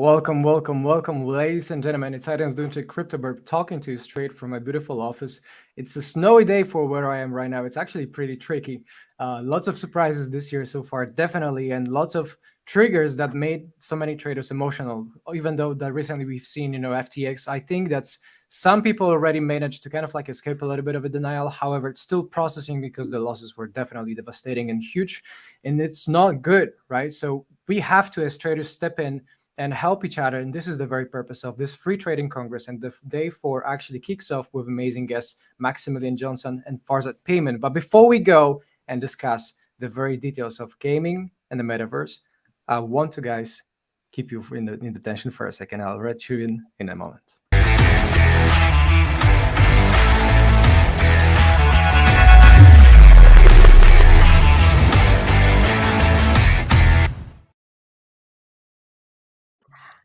Welcome, ladies and gentlemen. It's Adams doing to CryptoBurb talking to you straight from my beautiful office. It's a snowy day for where I am right now. It's actually pretty tricky. Lots of surprises this year so far, definitely, and lots of triggers that made so many traders emotional. Even though that recently we've seen, FTX, I think that's some people already managed to kind of like escape a little bit of a denial. However, it's still processing because the losses were definitely devastating and huge, and it's not good, right? So we have to, as traders, step in and help each other. And this is the very purpose of this free trading congress. And the day four actually kicks off with amazing guests, Maximilian Johnson and Farzad Payment. But before we go and discuss the very details of gaming and the metaverse, I want to, guys, keep you in the tension for a second. I'll let you in a moment.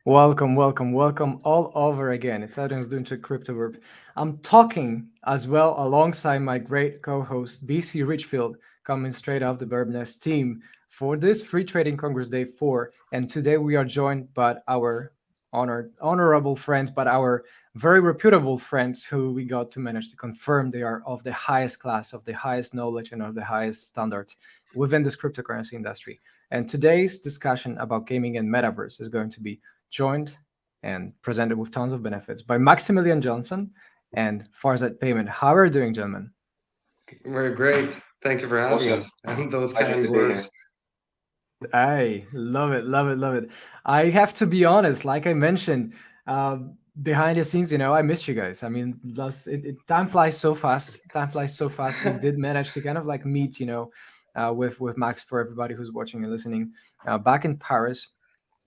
Welcome all over again. It's Adams doing to CryptoWorld. I'm talking as well alongside my great co-host BC Richfield, coming straight off the Burbnest team for this Free Trading Congress Day 4. And today we are joined by our honorable friends, but our very reputable friends who we got to manage to confirm they are of the highest class, of the highest knowledge, and of the highest standards within this cryptocurrency industry. And today's discussion about gaming and metaverse is going to be joined and presented with tons of benefits by Maximilian Johnson and Farzad Payment. How are you doing, gentlemen? We're great. Thank you for having Awesome. us and those Pleasure kind to be here. words. I love it. I have to be honest, like I mentioned, behind the scenes, I missed you guys. I mean, time flies so fast. Time flies so fast. We did manage to kind of like meet, with Max for everybody who's watching and listening, back in Paris.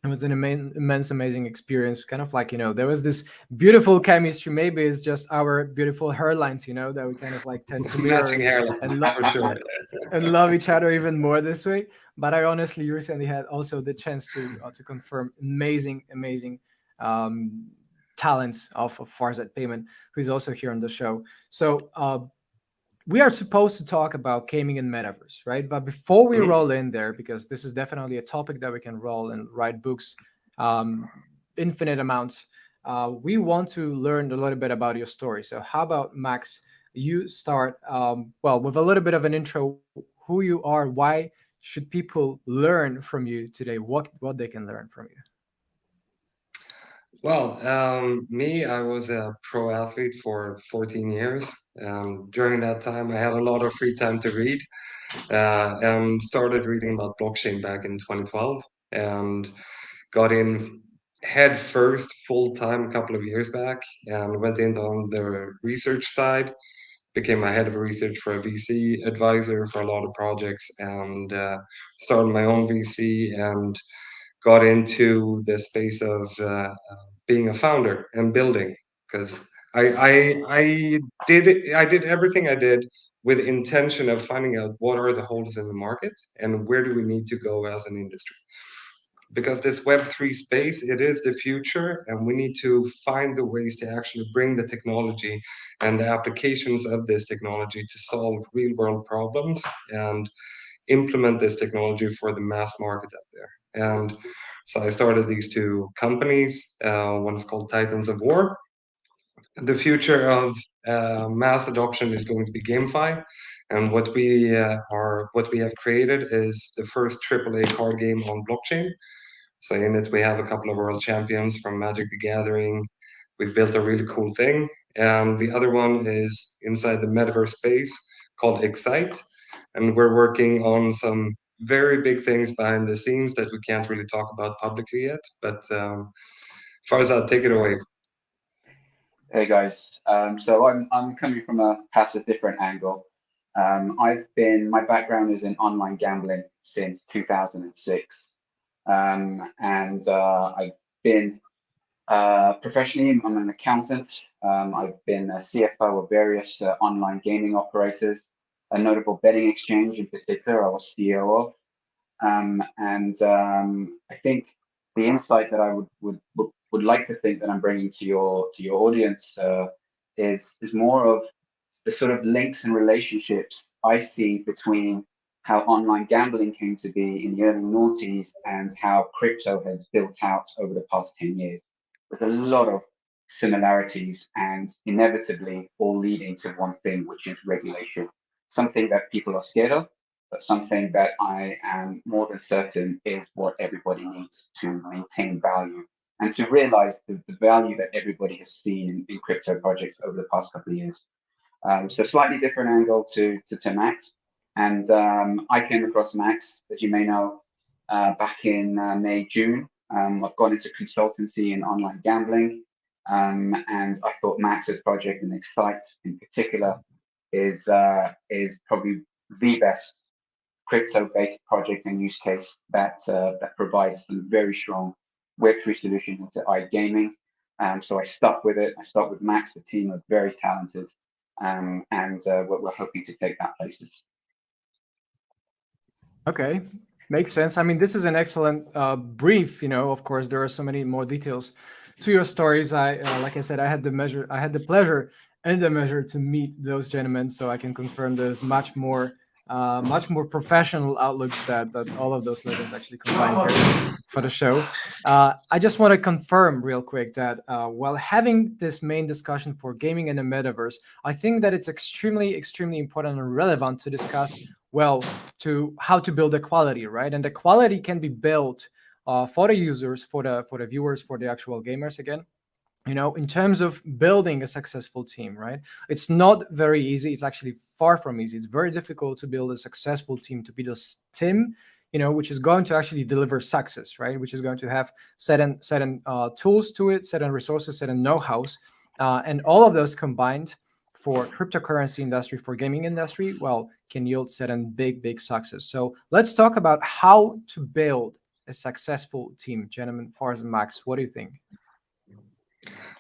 It was an immense, amazing experience. Kind of like, there was this beautiful chemistry. Maybe it's just our beautiful hairlines, that we kind of like tend to mirror Matching hairline, and for sure. and love each other even more this way. But I honestly recently had also the chance to confirm amazing um, talents of Farzad Payment, who's also here on the show. So we are supposed to talk about gaming and metaverse, right? But before we Mhm. roll in there, because this is definitely a topic that we can roll and write books, um, infinite amounts, we want to learn a little bit about your story. So, how about Max? You start well with a little bit of an intro, who you are, why should people learn from you today? What they can learn from you? Well, me, I was a pro athlete for 14 years. During that time, I had a lot of free time to read and started reading about blockchain back in 2012 and got in head first full time a couple of years back and went in on the research side, became a head of research for a VC advisor for a lot of projects and started my own VC and got into the space of being a founder and building because I did everything I did with intention of finding out what are the holes in the market and where do we need to go as an industry because this web3 space, it is the future and we need to find the ways to actually bring the technology and the applications of this technology to solve real world problems and implement this technology for the mass market out there. And so I started these two companies. One is called Titans of War. The future of mass adoption is going to be GameFi, and what we have created is the first AAA card game on blockchain. So in it, we have a couple of world champions from Magic the Gathering. We've built a really cool thing. And the other one is inside the metaverse space called Excite. And we're working on some very big things behind the scenes that we can't really talk about publicly yet. But Farzad, take it away. Hey guys, so I'm coming from perhaps a different angle. My background is in online gambling since 2006, and I've been professionally I'm an accountant. I've been a CFO of various online gaming operators, a notable betting exchange in particular. I was CEO of. And I think the insight that I would like to think that I'm bringing to your audience is more of the sort of links and relationships I see between how online gambling came to be in the early noughties and how crypto has built out over the past 10 years. There's a lot of similarities and inevitably all leading to one thing, which is regulation. Something that people are scared of, but something that I am more than certain is what everybody needs to maintain value and to realize the value that everybody has seen in crypto projects over the past couple of years. So slightly different angle to Max. And I came across Max, as you may know, back in May, June. I've gone into consultancy in online gambling. And I thought Max's project and Excite in particular is probably the best crypto-based project and use case that provides some very strong Web3 solution into iGaming. So I stuck with it. I stuck with Max. The team are very talented, and we're hoping to take that places. Okay, makes sense. I mean, this is an excellent brief. Of course, there are so many more details to your stories. Like I said, I had the pleasure and the measure to meet those gentlemen, so I can confirm there's much more professional outlooks that all of those legends actually combine here for the show. I just want to confirm real quick that while having this main discussion for gaming in the metaverse, I think that it's extremely important and relevant to discuss to how to build equality, right? And equality can be built for the users, for the viewers, for the actual gamers again. In terms of building a successful team, right? It's not very easy. It's actually far from easy. It's very difficult to build a successful team, to be this team, which is going to actually deliver success, right? Which is going to have certain tools to it, certain resources, certain know-hows, and all of those combined for cryptocurrency industry, for gaming industry, can yield certain big success. So let's talk about how to build a successful team. Gentlemen, Fars and Max, what do you think?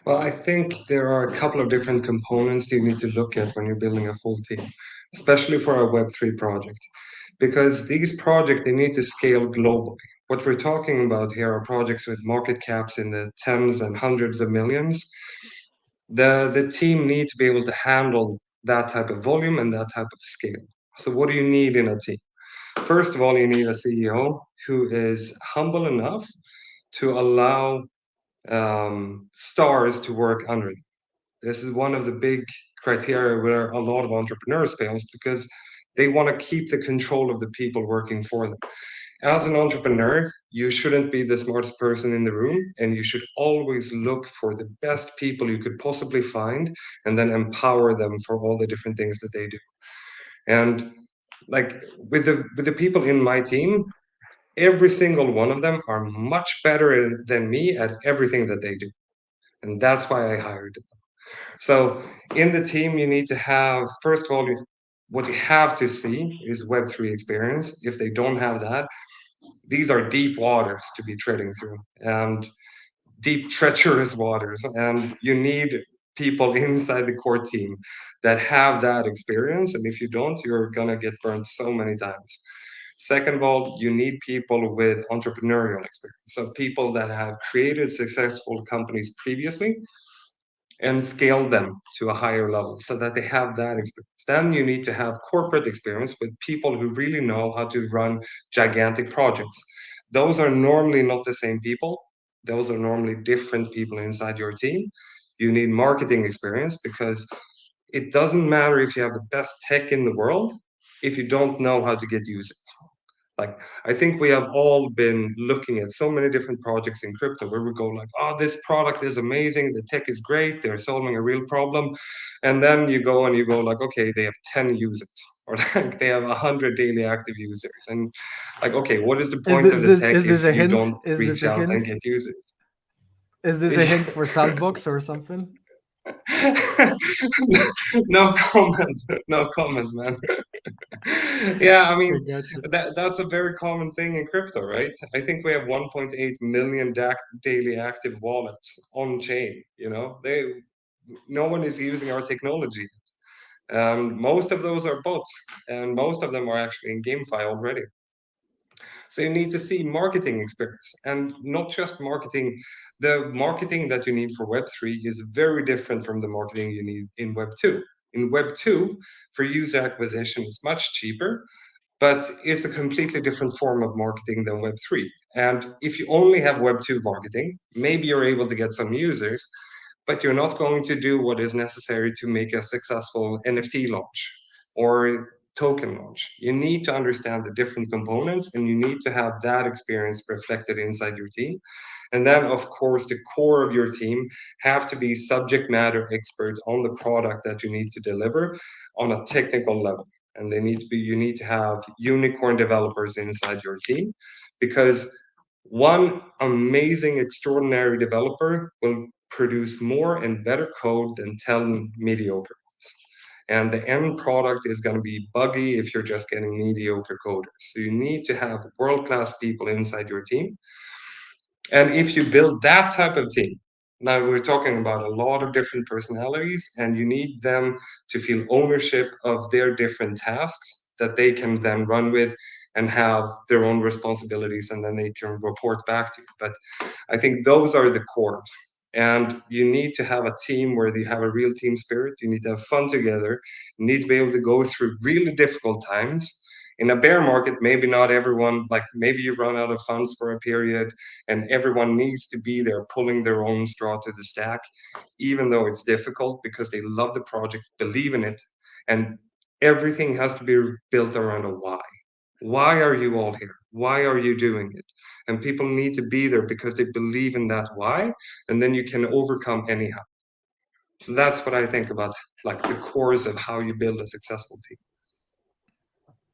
Well, I think there are a couple of different components you need to look at when you're building a full team, especially for a Web3 project, because these projects, they need to scale globally. What we're talking about here are projects with market caps in the tens and hundreds of millions. The team need to be able to handle that type of volume and that type of scale. So what do you need in a team? First of all, you need a CEO who is humble enough to allow stars to work under them. This is one of the big criteria where a lot of entrepreneurs fail because they want to keep the control of the people working for them. As an entrepreneur, you shouldn't be the smartest person in the room, and you should always look for the best people you could possibly find and then empower them for all the different things that they do. And like with the people in my team, every single one of them are much better than me at everything that they do. And that's why I hired them. So in the team, you need to have, first of all, what you have to see is Web3 experience. If they don't have that, these are deep waters to be treading through and deep, treacherous waters. And you need people inside the core team that have that experience. And if you don't, you're going to get burnt so many times. Second of all, you need people with entrepreneurial experience. So people that have created successful companies previously and scale them to a higher level so that they have that experience. Then you need to have corporate experience with people who really know how to run gigantic projects. Those are normally not the same people. Those are normally different people inside your team. You need marketing experience because it doesn't matter if you have the best tech in the world if you don't know how to get users. Like, I think we have all been looking at so many different projects in crypto where we go like, oh, this product is amazing, the tech is great, they're solving a real problem. And then you go like, okay, they have 10 users or like they have 100 daily active users. And like, okay, what is the point of the tech Is if this a you hint? don't Is this reach a out and hint? get users? Is this a hint for Sandbox or something? No comment, no comment, man. Yeah, I I mean got you. that's a very common thing in crypto, right? I think we have 1.8 million daily active wallets on chain. No one is using our technology. Most of those are bots, and most of them are actually in GameFi already. So you need to see marketing experience and not just marketing. The marketing that you need for Web3 is very different from the marketing you need in Web2. In Web2, for user acquisition, it's much cheaper. but it's a completely different form of marketing than Web3. And if you only have Web2 marketing, maybe you're able to get some users, but you're not going to do what is necessary to make a successful NFT launch or token launch. You need to understand the different components and you need to have that experience reflected inside your team. And then, of course, the core of your team have to be subject matter experts on the product that you need to deliver on a technical level. And they need to be, you need to have unicorn developers inside your team, because one amazing, extraordinary developer will produce more and better code than 10 mediocre ones. And the end product is going to be buggy if you're just getting mediocre coders. So you need to have world-class people inside your team. And if you build that type of team, now we're talking about a lot of different personalities, and you need them to feel ownership of their different tasks that they can then run with and have their own responsibilities, and then they can report back to you. But I think those are the cores. And you need to have a team where you have a real team spirit. You need to have fun together. You need to be able to go through really difficult times. In a bear market, maybe not everyone, like maybe you run out of funds for a period and everyone needs to be there pulling their own straw to the stack, even though it's difficult, because they love the project, believe in it, and everything has to be built around a why. Why are you all here? Why are you doing it? And people need to be there because they believe in that why, and then you can overcome anyhow. So that's what I think about, like the cores of how you build a successful team.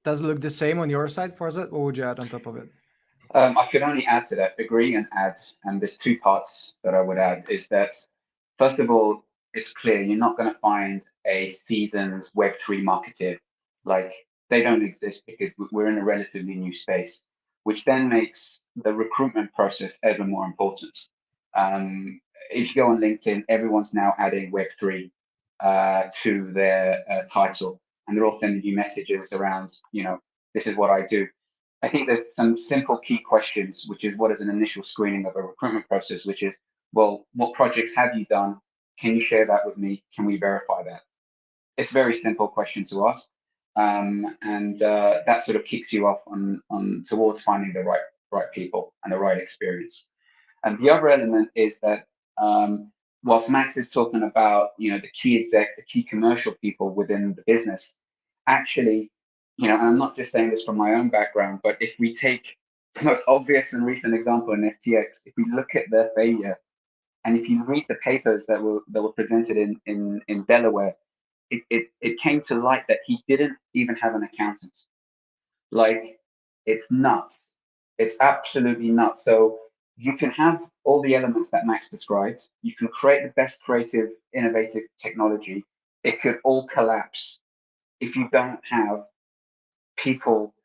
Does it look the same on your side, Farzad? What would you add on top of it? I could only add to that, agree and add. And there's two parts that I would add is that, first of all, it's clear you're not going to find a seasoned Web3 marketer. Like, they don't exist because we're in a relatively new space, which then makes the recruitment process ever more important. If you go on LinkedIn, everyone's now adding Web3 to their title, and they're all sending you messages around, this is what I do. I think there's some simple key questions, which is what is an initial screening of a recruitment process, which is, well, what projects have you done? Can you share that with me? Can we verify that? It's a very simple question to ask. And that sort of kicks you off on towards finding the right people and the right experience. And the other element is that whilst Max is talking about, the key execs, the key commercial people within the business, actually, and I'm not just saying this from my own background, but if we take the most obvious and recent example in FTX, if we look at their failure, and if you read the papers that were presented in Delaware, it came to light that he didn't even have an accountant. Like, it's nuts. It's absolutely nuts. So you can have all the elements that Max describes. You can create the best creative, innovative technology. It could all collapse if you don't have people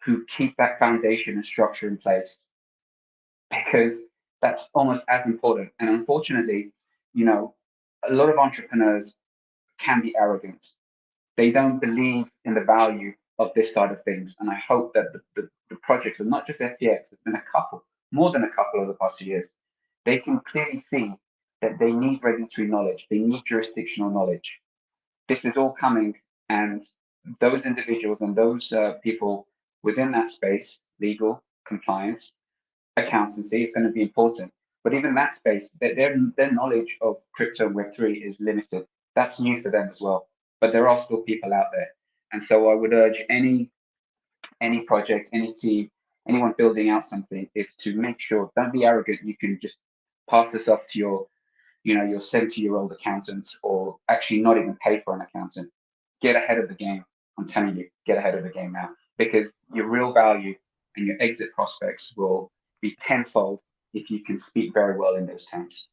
who keep that foundation and structure in place, because that's almost as important. And unfortunately, a lot of entrepreneurs can be arrogant. They don't believe in the value of this side of things. And I hope that the projects, and not just FTX, there's been a couple, more than a couple over the past few years, they can clearly see that they need regulatory knowledge, they need jurisdictional knowledge. This is all coming, and those individuals and those people within that space, legal, compliance, accountancy, is going to be important. But even that space, their knowledge of crypto and Web3 is limited. That's new for them as well. But there are still people out there. And so I would urge any project, any team, anyone building out something, is to make sure, don't be arrogant. You can just pass this off to your 70-year-old accountant, or actually not even pay for an accountant. Get ahead of the game. I'm telling you, get ahead of the game now, because your real value and your exit prospects will be tenfold if you can speak very well in those terms.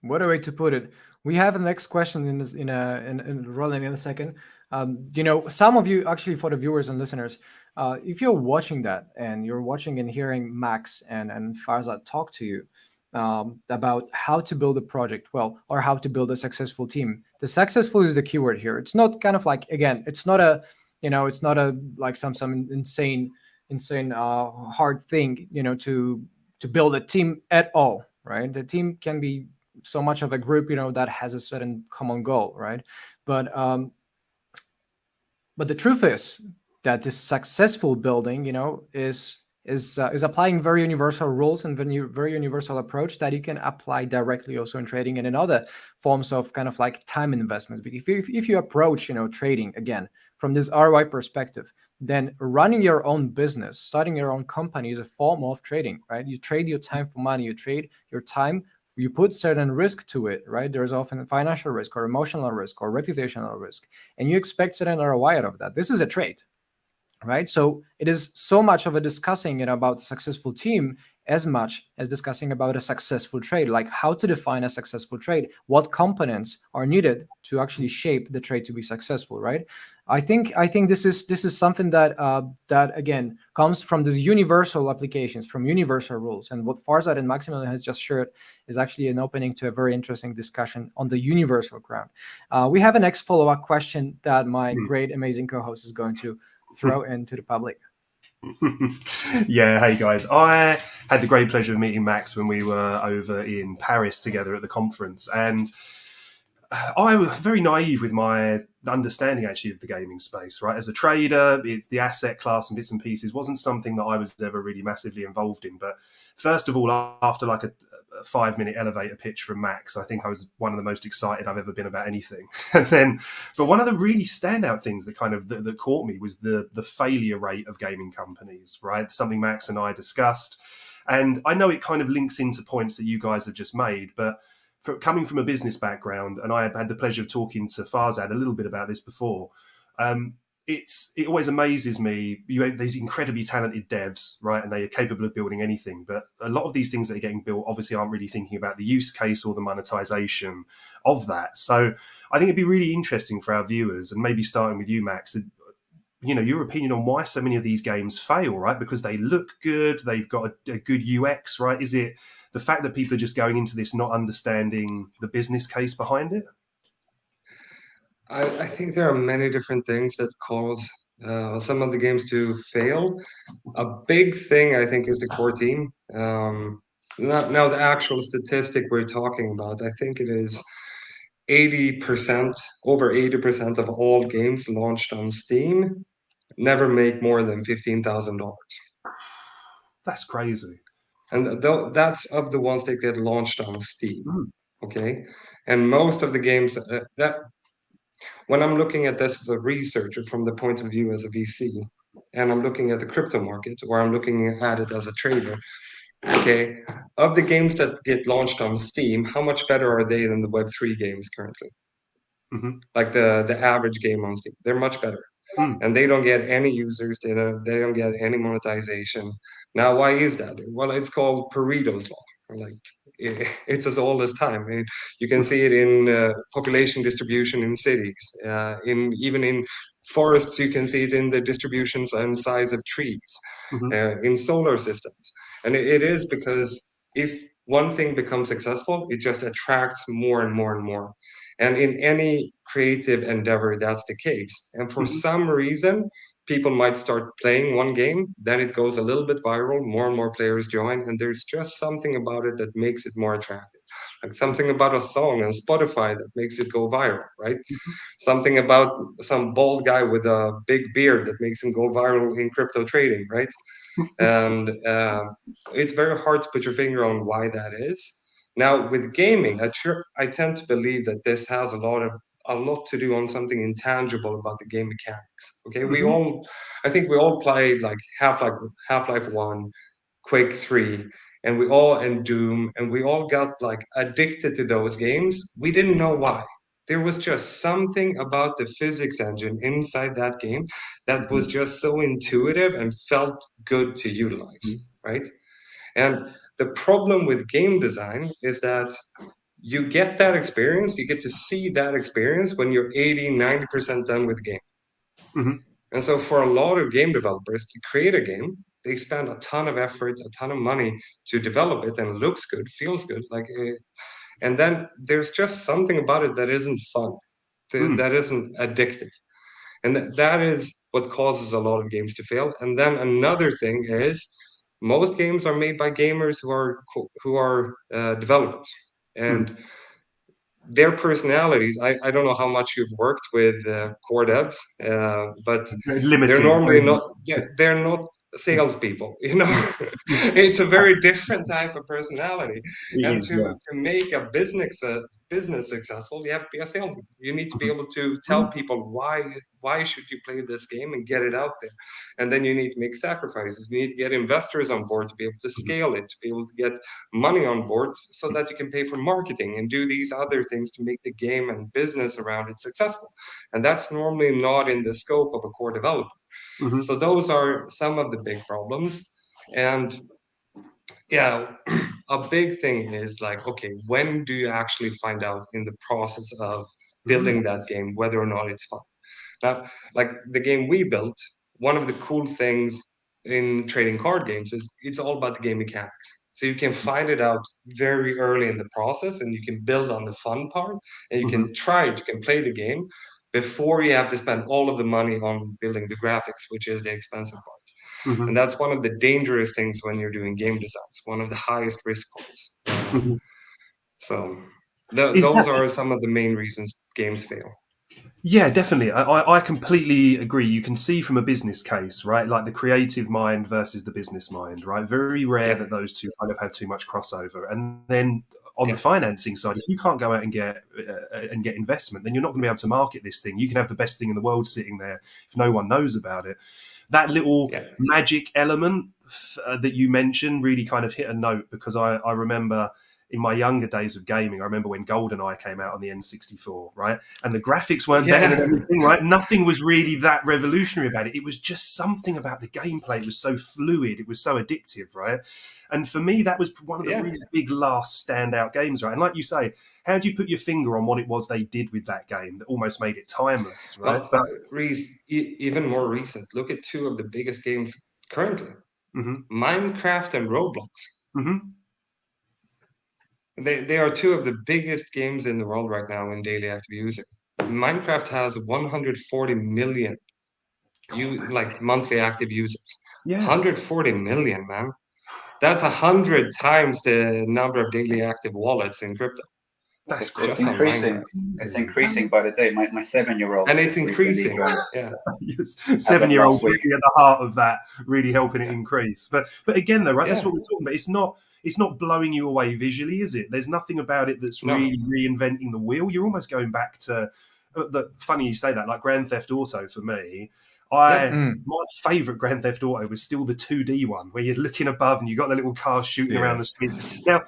What a way to put it. We have the next question in rolling in a second. Some of you, actually, for the viewers and listeners, if you're watching that and you're watching and hearing Max and Farzad talk to you about how to build a project, or how to build a successful team. The successful is the keyword here. It's not kind of like, again, it's not a, it's not a like some insane hard thing, to build a team at all, right? The team can be so much of a group, that has a certain common goal, right? But the truth is, that this successful building, is applying very universal rules and very universal approach that you can apply directly also in trading and in other forms of kind of like time investments. But if you approach trading again from this ROI perspective, then running your own business, starting your own company is a form of trading, right? You trade your time for money, you trade your time, you put certain risk to it, right? There's often financial risk or emotional risk or reputational risk, and you expect certain ROI out of that. This is a trade, right? So it is so much of a discussing about a successful team as much as discussing about a successful trade, like how to define a successful trade, what components are needed to actually shape the trade to be successful, right? I think this is something that that again comes from these universal applications, from universal rules, and what Farzad and Maximilian has just shared is actually an opening to a very interesting discussion on the universal ground. We have a next follow-up question that my great amazing co-host is going to throw into the public. Yeah, hey guys. I had the great pleasure of meeting Max when we were over in Paris together at the conference, and I was very naive with my understanding actually of the gaming space, right? As a trader, it's the asset class and bits and pieces wasn't something that I was ever really massively involved in. But first of all, after like a 5-minute elevator pitch from Max, I think I was one of the most excited I've ever been about anything. And then, but one of the really standout things that kind of that caught me was the failure rate of gaming companies, right? Something Max and I discussed. And I know it kind of links into points that you guys have just made, but coming from a business background, and I had the pleasure of talking to Farzad a little bit about this before, it always amazes me. You have these incredibly talented devs, right, and they are capable of building anything. But a lot of these things that are getting built obviously aren't really thinking about the use case or the monetization of that. So I think it'd be really interesting for our viewers, and maybe starting with you, Max, your opinion on why so many of these games fail, right? Because they look good, they've got a good UX, right? Is it the fact that people are just going into this not understanding the business case behind it? I think there are many different things that cause some of the games to fail. A big thing, I think, is the core team. Now, the actual statistic we're talking about, I think it is 80%, over 80% of all games launched on Steam never make more than $15,000. That's crazy. And that's of the ones that get launched on Steam. Mm. Okay. And most of the games that when I'm looking at this as a researcher from the point of view as a VC, and I'm looking at the crypto market, or I'm looking at it as a trader, okay, of the games that get launched on Steam, how much better are they than the Web3 games currently? Mm-hmm. Like the average game on Steam, they're much better. And they don't get any users, they don't get any monetization. Now, why is that? Well, it's called Pareto's law. Like it's as old as time. I mean, you can see it in population distribution in cities, in even in forests. You can see it in the distributions and size of trees, Mm-hmm. in solar systems. And it is because if one thing becomes successful, it just attracts more and more and more. And in any creative endeavor, that's the case. And for Mm-hmm. some reason, people might start playing one game, then it goes a little bit viral, more and more players join, and there's just something about it that makes it more attractive. Like something about a song on Spotify that makes it go viral, right? Something about some bald guy with a big beard that makes him go viral in crypto trading, right? And it's very hard to put your finger on why that is. Now, with gaming, I tend to believe that this has a lot to do on something intangible about the game mechanics. Okay, Mm-hmm. I think we all played like Half-Life 1, Quake 3, and Doom, and we all got like addicted to those games. We didn't know why. There was just something about the physics engine inside that game that was just so intuitive and felt good to utilize, right? And the problem with game design is that you get that experience, you get to see that experience when you're 80-90% done with the game. Mm-hmm. And so for a lot of game developers to create a game, they spend a ton of effort, a ton of money to develop it, and it looks good, feels good, and then there's just something about it that isn't fun, that isn't addictive. And that is what causes a lot of games to fail. And then another thing is most games are made by gamers who are developers, and their personalities. I don't know how much you've worked with core devs, but they're Limited. normally not. Yeah, they're not salespeople. You know, it's a very different type of personality. It And is, to make a business successful, you have to be a salesman. You need to be able to tell Mhm. people why should you play this game and get it out there. And then you need to make sacrifices. You need to get investors on board to be able to scale it, to be able to get money on board so that you can pay for marketing and do these other things to make the game and business around it successful. And that's normally not in the scope of a core developer. Mhm. So those are some of the big problems. And yeah, a big thing is like, okay, when do you actually find out in the process of building that game whether or not it's fun? Now, like the game we built, one of the cool things in trading card games is it's all about the game mechanics. So you can find it out very early in the process and you can build on the fun part and you Mhm. you can play the game before you have to spend all of the money on building the graphics, which is the expensive part. And Mhm. that's one of the dangerous things when you're doing game design. It's one of the highest risk points. Mhm. So Is those that are some of the main reasons games fail. Yeah, definitely. I completely agree. You can see from a business case, right? Like the creative mind versus the business mind, right? Very rare Yeah, that those two kind of have too much crossover. And then on the yeah, financing side, if you can't go out and get investment, then you're not going to be able to market this thing. You can have the best thing in the world sitting there if no one knows about it. That little yeah, magic element that you mentioned really kind of hit a note because I remember in my younger days of gaming, I remember when GoldenEye came out on the N64, right? And the graphics weren't better than yeah, everything, right? Nothing was really that revolutionary about it. It was just something about the gameplay. It was so fluid. It was so addictive, right? And for me, that was one of the yeah. really big last standout games, right? And like you say, how do you put your finger on what it was they did with that game that almost made it timeless, right? Well, But Reese, even more recent. Look at two of the biggest games currently: hmm Minecraft and Roblox. hmm They are two of the biggest games in the world right now in daily active users. Minecraft has 140 million monthly active users. yeah, 140 million, man. That's 100 times the number of daily active wallets in crypto that's It's just on increasing. Minecraft. It's crazy. increasing by the day. My 7-year-old And it's just recently increasing. joined Yeah. Yes, as of last 7-year-olds week. really at the heart of that, really helping it Yeah. increase. But again, though, right? That's Yeah. what we're talking about. It's not blowing you away visually, is it? There's nothing about it that's No. really reinventing the wheel. You're almost going back to funny you say that, like Grand Theft Auto for me. Yeah. I Mm, My favorite Grand Theft Auto was still the 2D one, where you're looking above and you got the little cars shooting around Yeah. the street. Now,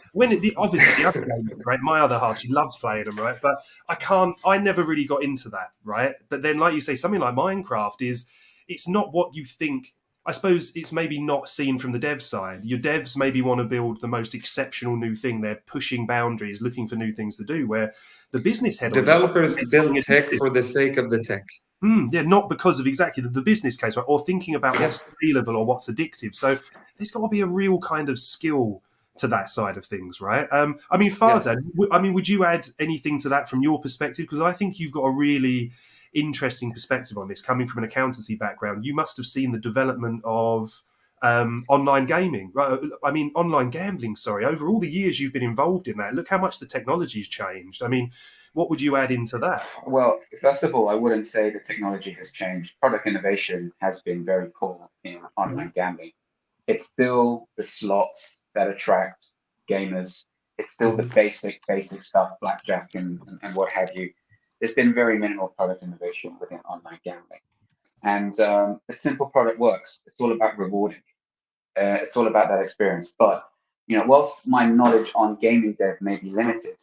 obviously the other games, right? My other half, she loves playing them, right? But I never really got into that, right? But then, like you say, something like Minecraft it's not what you think. I suppose it's maybe not seen from the dev side. Your devs maybe want to build the most exceptional new thing. They're pushing boundaries, looking for new things to do. Where the business head on it, Developers it's something build tech addictive. for the sake of the tech. Yeah, not because of exactly the business case, right? Or thinking about Yeah. what's scalable or what's addictive. So there's got to be a real kind of skill to that side of things, right? I mean, Yeah. Farzad, would you add anything to that from your perspective? Because I think you've got a really interesting perspective on this, coming from an accountancy background. You must have seen the development of online gaming, right? I mean, online gambling. Sorry, over all the years you've been involved in that, look how much the technology's changed. I mean, what would you add into that? Well, first of all, I wouldn't say the technology has changed. Product innovation has been very poor in Mhm. online gambling. It's still the slots that attract gamers. It's still the Mhm. basic stuff, blackjack and what have you. There's been very minimal product innovation within online gambling. And a simple product works. It's all about rewarding. It's all about that experience. But whilst my knowledge on gaming dev may be limited,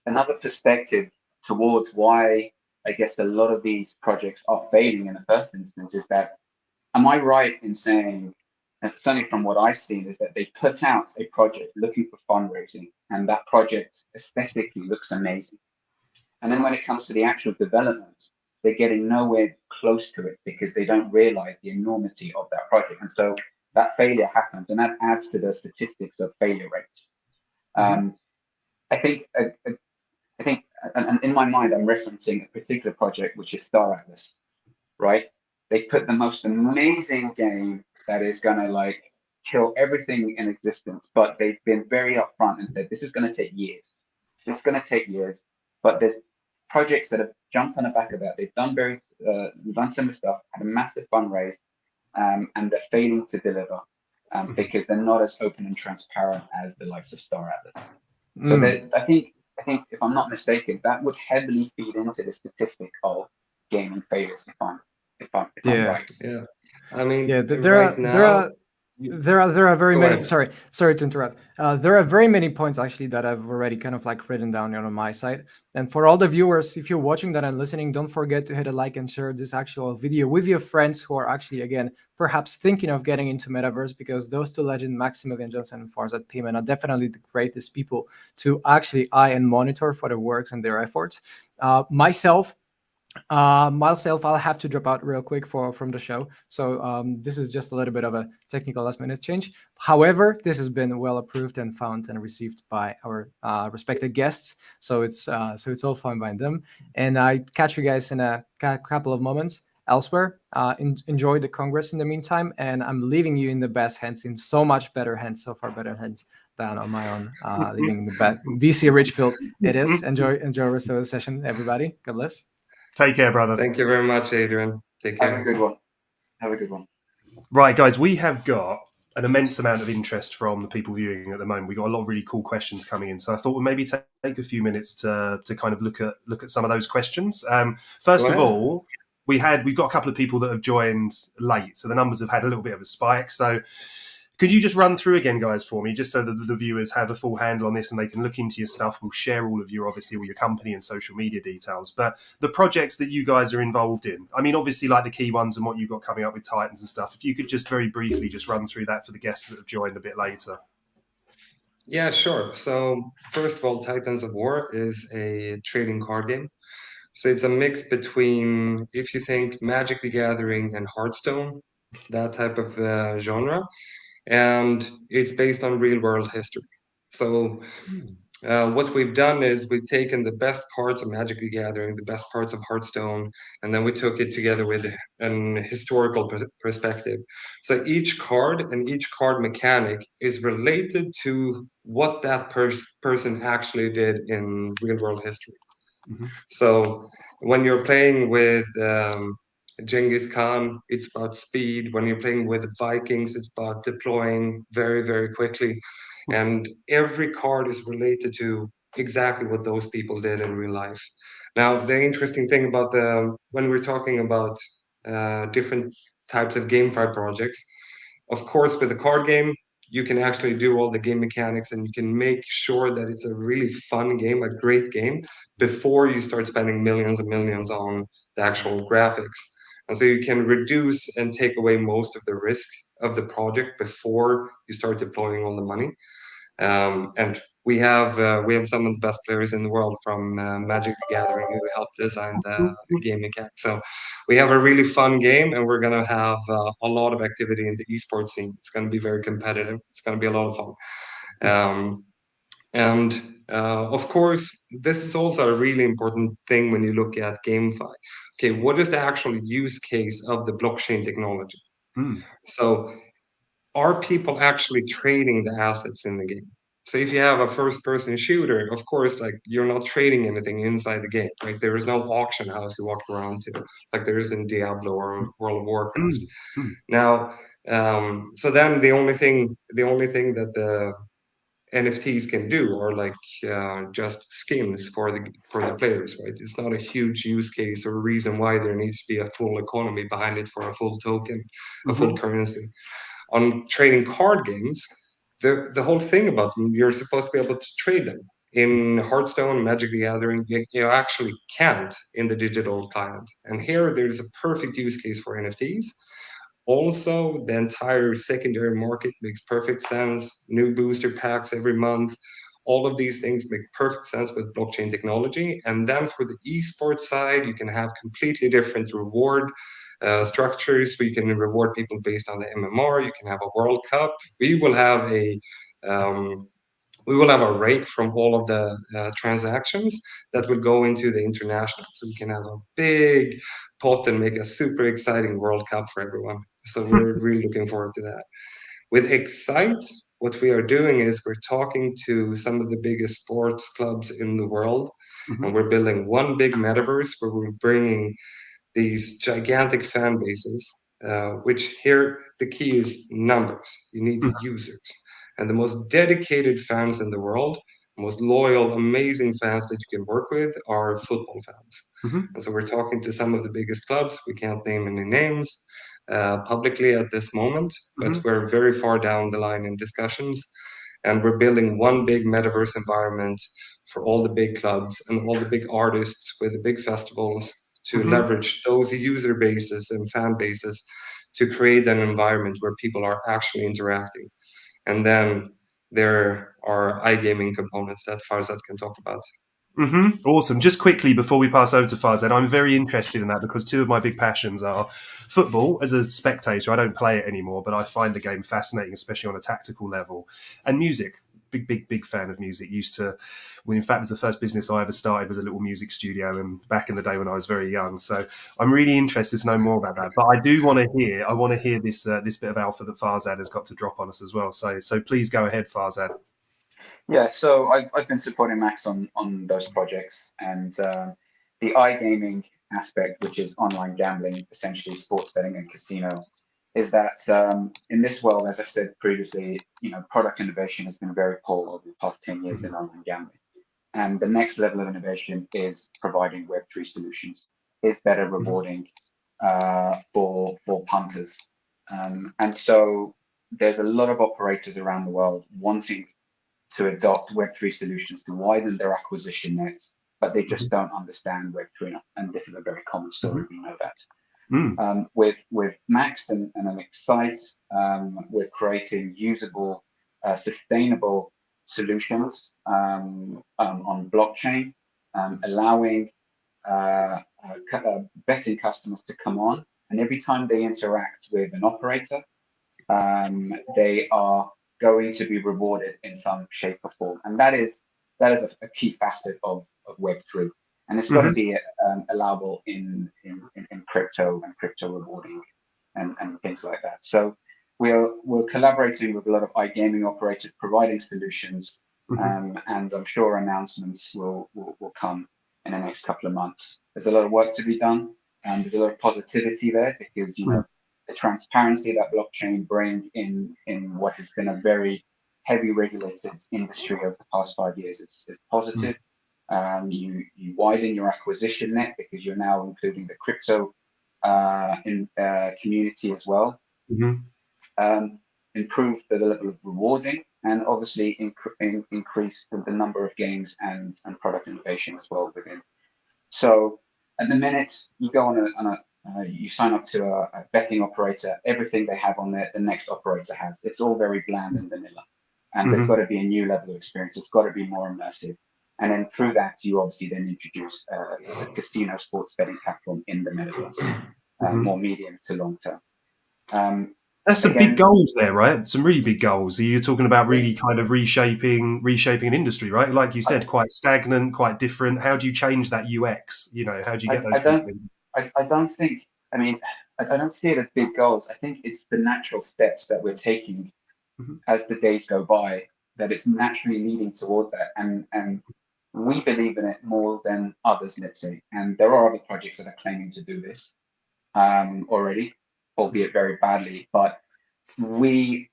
another perspective towards why I guess a lot of these projects are failing in the first instance is that, am I right in saying, and certainly from what I've seen, is that they put out a project looking for fundraising, and that project aesthetically looks amazing. And then when it comes to the actual development, they're getting nowhere close to it because they don't realize the enormity of that project. And so that failure happens, and that adds to the statistics of failure rates. Mhm. Um, I think I think, and in my mind, I'm referencing a particular project, which is Star Atlas, right? They put the most amazing game that is going to kill everything in existence, but they've been very upfront and said, this is going to take years. This is going to take years. But there's projects that have jumped on the back of that. They've done similar stuff, had a massive fundraise, and they're failing to deliver because they're not as open and transparent as the likes of Star Atlas. So I think if I'm not mistaken, that would heavily feed into the statistic of gaming failures. If I'm right. Yeah. I mean, there right are now, there are very Go many. ahead. Sorry to interrupt. There are very many points actually that I've already kind of like written down on my side. And for all the viewers, if you're watching that and listening, don't forget to hit a like and share this actual video with your friends who are actually, again, perhaps thinking of getting into Metaverse, because those two legends, Maximilian Johnson and Farzad Payman, are definitely the greatest people to actually eye and monitor for their works and their efforts. Myself, I'll have to drop out real quick from the show. So this is just a little bit of a technical last minute change. However, this has been well approved and found and received by our respected guests. So it's all fine by them. And I catch you guys in a couple of moments elsewhere. Enjoy the Congress in the meantime, and I'm leaving you in the best hands, in so much better hands, so far better hands than on my own. Leaving the BC Richfield. It is. Enjoy the rest of the session, everybody. God bless. Take care, brother. Thank you very much, Adrian. Take care. Have a good one. Have a good one. Right, guys, we have got an immense amount of interest from the people viewing at the moment. We've got a lot of really cool questions coming in. So I thought we'd maybe take a few minutes to kind of look at some of those questions. First of all, we've got a couple of people that have joined late. So the numbers have had a little bit of a spike. So could you just run through again, guys, for me, just so that the viewers have a full handle on this and they can look into your stuff? We'll share all of your company and social media details. But the projects that you guys are involved in, I mean, obviously like the key ones and what you've got coming up with Titans and stuff. If you could just very briefly just run through that for the guests that have joined a bit later. Yeah, sure. So first of all, Titans of War is a trading card game. So it's a mix between, if you think Magic the Gathering and Hearthstone, that type of genre, and it's based on real world history. So what we've done is we've taken the best parts of Magic the Gathering, the best parts of Hearthstone, and then we took it together with an historical perspective. So each card and each card mechanic is related to what that person actually did in real world history. So when you're playing with Genghis Khan, it's about speed. When you're playing with Vikings, it's about deploying very, very quickly. And every card is related to exactly what those people did in real life. Now, the interesting thing about when we're talking about different types of GameFi projects, of course, with the card game, you can actually do all the game mechanics and you can make sure that it's a really fun game, a great game, before you start spending millions and millions on the actual graphics. And so you can reduce and take away most of the risk of the project before you start deploying all the money. And we have some of the best players in the world from Magic the Gathering who helped design the game mechanics. So we have a really fun game, and we're going to have a lot of activity in the esports scene. It's going to be very competitive. It's going to be a lot of fun. Of course, this is also a really important thing when you look at GameFi. Okay, what is the actual use case of the blockchain technology? So are people actually trading the assets in the game? So if you have a first-person shooter, of course, like you're not trading anything inside the game, right? There is no auction house you walk around to, like there is in Diablo or World of Warcraft. Now, so then the only thing that the NFTs can do are like just skins for the players, right? It's not a huge use case or reason why there needs to be a full economy behind it for a full token, a full currency. On trading card games, the whole thing about them, you're supposed to be able to trade them. In Hearthstone, Magic the Gathering, you actually can't in the digital client. And here there's a perfect use case for NFTs. Also, the entire secondary market makes perfect sense. New booster packs every month. All of these things make perfect sense with blockchain technology. And then for the esports side, you can have completely different reward structures where you can reward people based on the MMR. You can have a World Cup. We will have a rake from all of the transactions that will go into the international. So we can have a big pot and make a super exciting World Cup for everyone. So we're really looking forward to that. With Excite, what we are doing is we're talking to some of the biggest sports clubs in the world, and we're building one big metaverse where we're bringing these gigantic fan bases, which here the key is numbers. You need users. And the most dedicated fans in the world, most loyal, amazing fans that you can work with are football fans. And so we're talking to some of the biggest clubs. We can't name any names publicly at this moment, but we're very far down the line in discussions. And we're building one big metaverse environment for all the big clubs and all the big artists with the big festivals to leverage those user bases and fan bases to create an environment where people are actually interacting. And then there are iGaming components that Farzad can talk about. Awesome. Just quickly before we pass over to Farzad, I'm very interested in that because two of my big passions are football as a spectator. I don't play it anymore, but I find the game fascinating, especially on a tactical level, and music. Big fan of music. Used to, when in fact it was the first business I ever started was a little music studio, and back in the day when I was very young. So I'm really interested to know more about that. But I do want to hear this this bit of alpha that Farzad has got to drop on us as well. So please go ahead, Farzad. Yeah, so I've been supporting Max on those projects, and the iGaming aspect, which is online gambling, essentially sports betting and casino, is that in this world, as I said previously, product innovation has been very poor over the past 10 years in online gambling. And the next level of innovation is providing Web3 solutions, is better rewarding for punters. And so there's a lot of operators around the world wanting to adopt Web3 solutions to widen their acquisition nets, but they just don't understand Web3 enough. And this is a very common story, we know that. With Max and Excite, we're creating usable, sustainable solutions on blockchain, allowing betting customers to come on, and every time they interact with an operator, they are going to be rewarded in some shape or form, and that is a key facet of Web3, and it's got to be allowable in crypto and crypto rewarding and things like that. So we're collaborating with a lot of iGaming operators, providing solutions, and I'm sure announcements will come in the next couple of months. There's a lot of work to be done, and there's a lot of positivity there because the transparency that blockchain bring in what has been a very heavy regulated industry over the past 5 years is positive. You widen your acquisition net because you're now including the crypto community as well. Improve the level of rewarding, and obviously increase the number of games and product innovation as well within. So at the minute you go on you sign up to a betting operator, everything they have on there, the next operator has. It's all very bland and vanilla. And there's got to be a new level of experience. It's got to be more immersive. And then through that, you obviously then introduce a casino sports betting platform in the metaverse, more medium to long term. That's some big goals there, right? Some really big goals. You're talking about really kind of reshaping an industry, right? Like you said, quite stagnant, quite different. How do you change that UX? How do you get those people in? I don't think, I don't see it as big goals. I think it's the natural steps that we're taking as the days go by, that it's naturally leading towards that. And we believe in it more than others, let's say. And there are other projects that are claiming to do this already, albeit very badly. But sustainability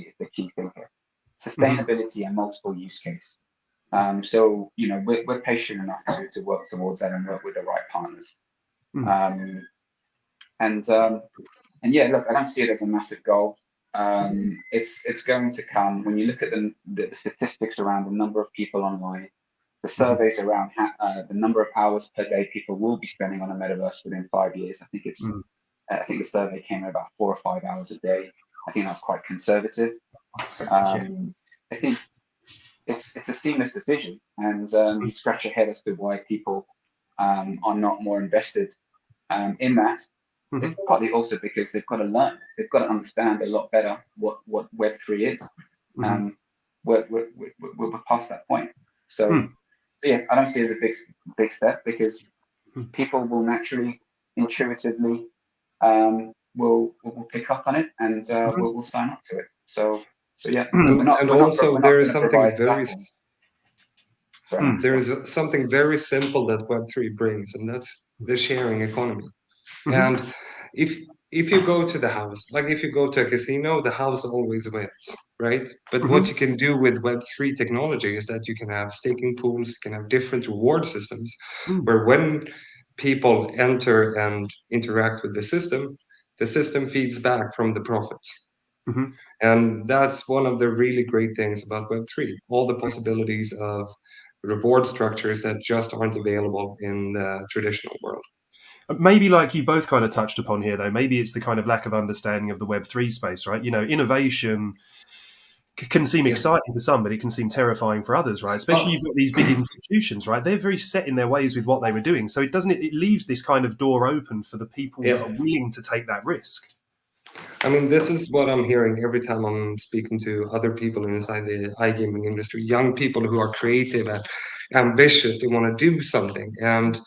is the key thing here. Sustainability and multiple use case. So we're patient enough to work towards that and work with the right partners. And yeah, look, I don't see it as a massive goal. It's going to come when you look at the statistics around the number of people online, the surveys around the number of hours per day people will be spending on a metaverse within 5 years. I think I think the survey came at about 4 or 5 hours a day. I think that's quite conservative. I think it's a seamless decision, and you scratch your head as to why people are not more invested in that. It's partly also because they've got to learn, they've got to understand a lot better what Web3 is. We're past that point. So yeah, I don't see it as a big step because people will naturally, intuitively will pick up on it and will sign up to it. So yeah, And, we're not and we're not also we're not there going is to something provide very platforms. Sorry, Mm. there is something very simple that Web3 brings, and that's the sharing economy. Mhm. And if if you go to the house, like if you go to a casino, the house always wins, right? But what Mhm. you can do with Web3 technology is that you can have staking pools, you can have different reward systems, Mm. where when people enter and interact with the system feeds back from the profits. Mhm. And that's one of the really great things about Web3, all the possibilities of reward structures that just aren't available in the traditional world. Maybe like you both kind of touched upon here, though, maybe it's the kind of lack of understanding of the Web3 space, right? You know, innovation can seem Yeah. exciting for some, but it can seem terrifying for others, right? Especially Oh, you've got these big institutions, right? They're very set in their ways with what they were doing. So it leaves this kind of door open for the people that yeah. are willing to take that risk. I mean, this is what I'm hearing every time I'm speaking to other people inside the iGaming industry, young people who are creative and ambitious, they want to do something. And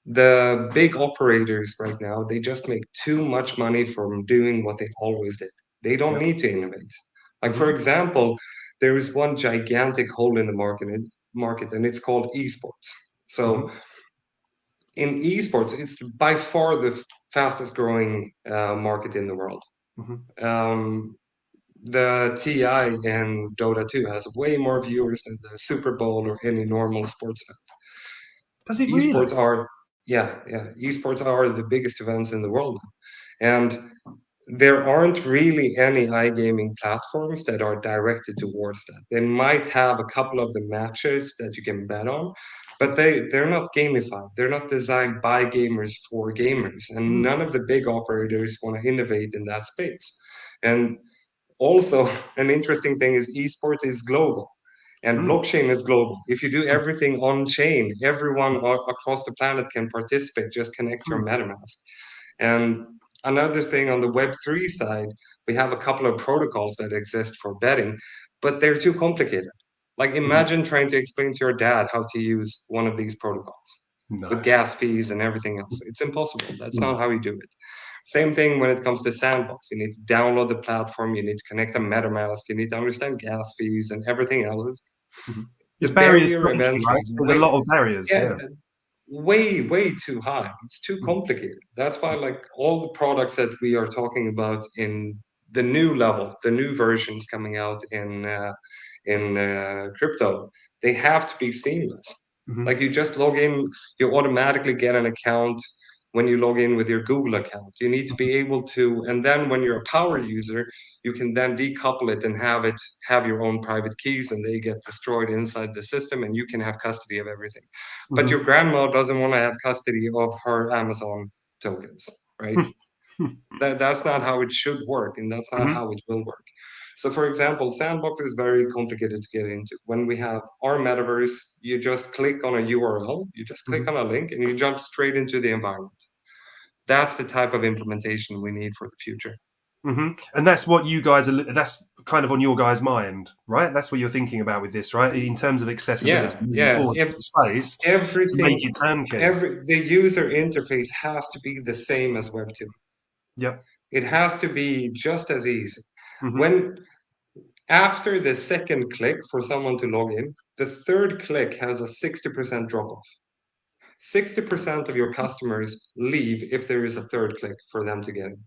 the big operators right now, they just make too much money from doing what they always did. They don't Yeah. need to innovate. Like, for Mhm. example, there is one gigantic hole in the market, and it's called esports. So Mhm. in esports, it's by far the fastest growing market in the world. Mhm. Um, the TI in Dota 2 has way more viewers than the Super Bowl or any normal sports event. Does it really? Esports are, yeah, esports are the biggest events in the world. And there aren't really any iGaming platforms that are directed towards that. They might have a couple of the matches that you can bet on, but they're not gamified. They're not designed by gamers for gamers. And Mm. none of the big operators want to innovate in that space. And also, an interesting thing is esports is global and Mm. blockchain is global. If you do everything on chain, everyone across the planet can participate. Just connect your Mm. MetaMask. And another thing on the Web3 side, we have a couple of protocols that exist for betting, but they're too complicated. Like, Mhm. imagine trying to explain to your dad how to use one of these protocols No. with gas fees and everything else. It's impossible. That's No. not how we do it. Same thing when it comes to Sandbox. You need to download the platform, you need to connect a MetaMask, you need to understand gas fees and everything else. Mhm. The There's barriers barrier to entry, eventually right? is There's a lot of barriers. yeah, Yeah. way too high. It's too Mm. complicated. That's why, like, all the products that we are talking about in the new level, the new versions coming out in crypto, they have to be seamless. Mhm. Like, you just log in, you automatically get an account when you log in with your Google account. You need to be able to, and then when you're a power user, you can then decouple it and have your own private keys, and they get destroyed inside the system, and you can have custody of everything. But your Mhm. grandma doesn't want to have custody of her Amazon tokens, right? That's not how it should work, and that's not Mhm. how it will work. So, for example, Sandbox is very complicated to get into. When we have our metaverse, you just click on a URL, you just click Mhm. on a link, and you jump straight into the environment. That's the type of implementation we need for the future. And that's what you guys are. That's kind of on your guys' mind, right? That's what you're thinking about with this, right? In terms of accessibility Yeah, moving yeah. forward If to the space to make everything, it turnkey. the user interface has to be the same as Web2. Yep. It has to be just as easy. Hmm. When after the second click for someone to log in, the third click has a 60% drop off. 60% of your customers leave if there is a third click for them to get in,